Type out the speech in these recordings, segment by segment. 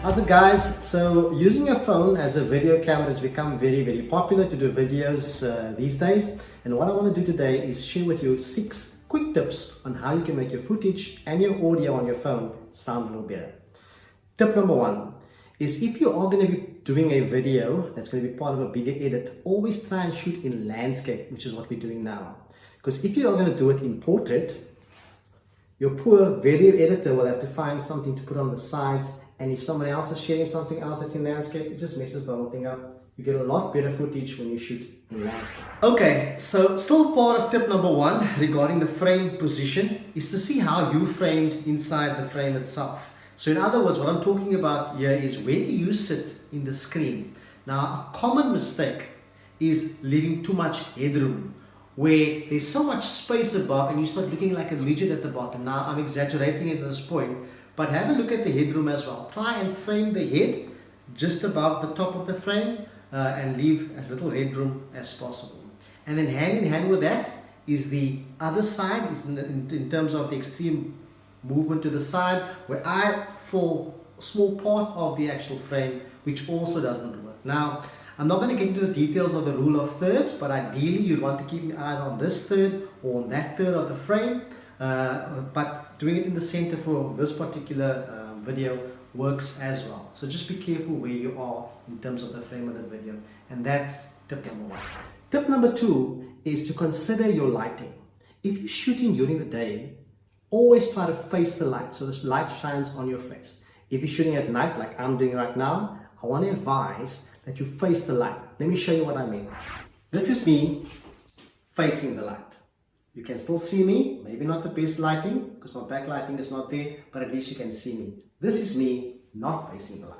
How's it, guys? So using your phone as a video camera has become very popular to do videos these days. And what I want to do today is share with you 6 quick tips on how you can make your footage and your audio on your phone sound a little better. Tip number 1 is, if you are going to be doing a video that's going to be part of a bigger edit, always try and shoot in landscape, which is what we're doing now. Because if you are going to do it in portrait, your poor video editor will have to find something to put on the sides, and if somebody else is sharing something else that's in landscape, it just messes the whole thing up. You get a lot better footage when you shoot in landscape. Okay, so still part of tip number 1 regarding the frame position is to see how you framed inside the frame itself. So in other words, what I'm talking about here is, where do you sit in the screen? Now, a common mistake is leaving too much headroom, where there's so much space above and you start looking like a midget at the bottom. Now, I'm exaggerating at this point, but have a look at the headroom as well. Try and frame the head just above the top of the frame and leave as little headroom as possible. And then hand in hand with that is the other side, is in terms of the extreme movement to the side, where I fall a small part of the actual frame, which also doesn't work. Now, I'm not going to get into the details of the rule of thirds, but ideally you'd want to keep either on this third or on that third of the frame. But doing it in the center for this particular video works as well. So just be careful where you are in terms of the frame of the video. And that's tip number 1. Tip number 2 is to consider your lighting. If you're shooting during the day, always try to face the light so this light shines on your face. If you're shooting at night, like I'm doing right now, I want to advise that you face the light. Let me show you what I mean. This is me facing the light. You can still see me, maybe not the best lighting because my backlighting is not there, but at least you can see me. This is me not facing the light.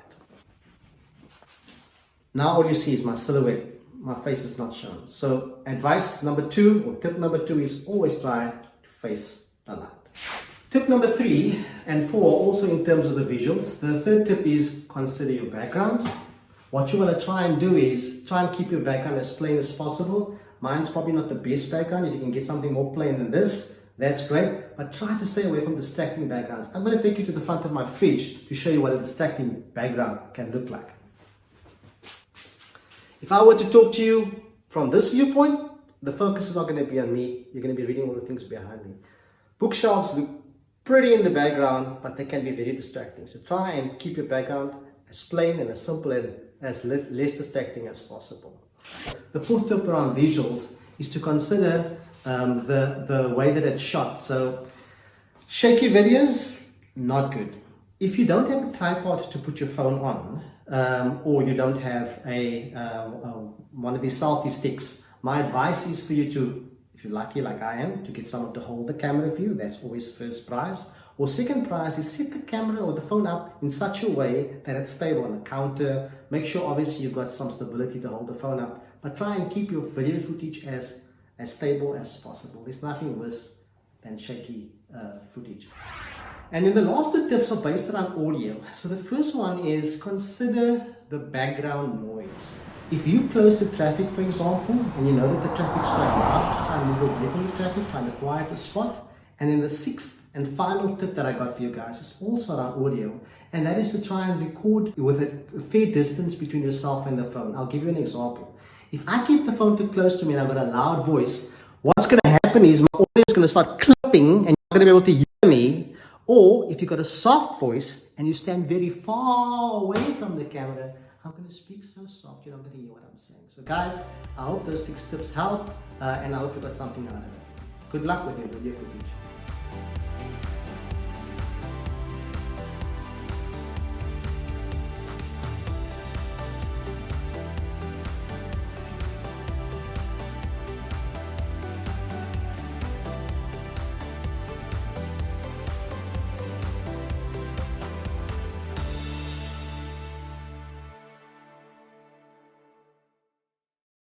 Now all you see is my silhouette. My face is not shown. So advice number 2, or tip number 2, is always try to face the light. Tip number 3 and 4, also in terms of the visuals. The third tip is consider your background. What you want to try and do is try and keep your background as plain as possible. Mine's probably not the best background. If you can get something more plain than this, that's great. But try to stay away from distracting backgrounds. I'm going to take you to the front of my fridge to show you what a distracting background can look like. If I were to talk to you from this viewpoint, the focus is not going to be on me. You're going to be reading all the things behind me. Bookshelves look pretty in the background, but they can be very distracting. So try and keep your background as plain and as simple and as less distracting as possible. The fourth tip around visuals is to consider the way that it's shot. So shaky videos, not good. If you don't have a tripod to put your phone on, or you don't have one of these selfie sticks, my advice is for you to, if you're lucky like I am, to get someone to hold the camera for you. That's always first prize. Or second prize is set the camera or the phone up in such a way that it's stable on the counter. Make sure obviously you've got some stability to hold the phone up, but try and keep your video footage as stable as possible. There's nothing worse than shaky footage. And then the last 2 tips are based around audio. So the first one is consider the background noise. If you're close to traffic, for example, and you know that the traffic's quite loud, try and move away from the traffic, find a quieter spot. And then the 6th and final tip that I got for you guys is also around audio, and that is to try and record with a fair distance between yourself and the phone. I'll give you an example. If I keep the phone too close to me and I've got a loud voice, what's going to happen is my audio is going to start clipping and you're not going to be able to hear me. Or if you've got a soft voice and you stand very far away from the camera, I'm going to speak so soft you're not going to hear what I'm saying. So guys, I hope those 6 tips help, and I hope you got something out of it. Good luck with your video footage.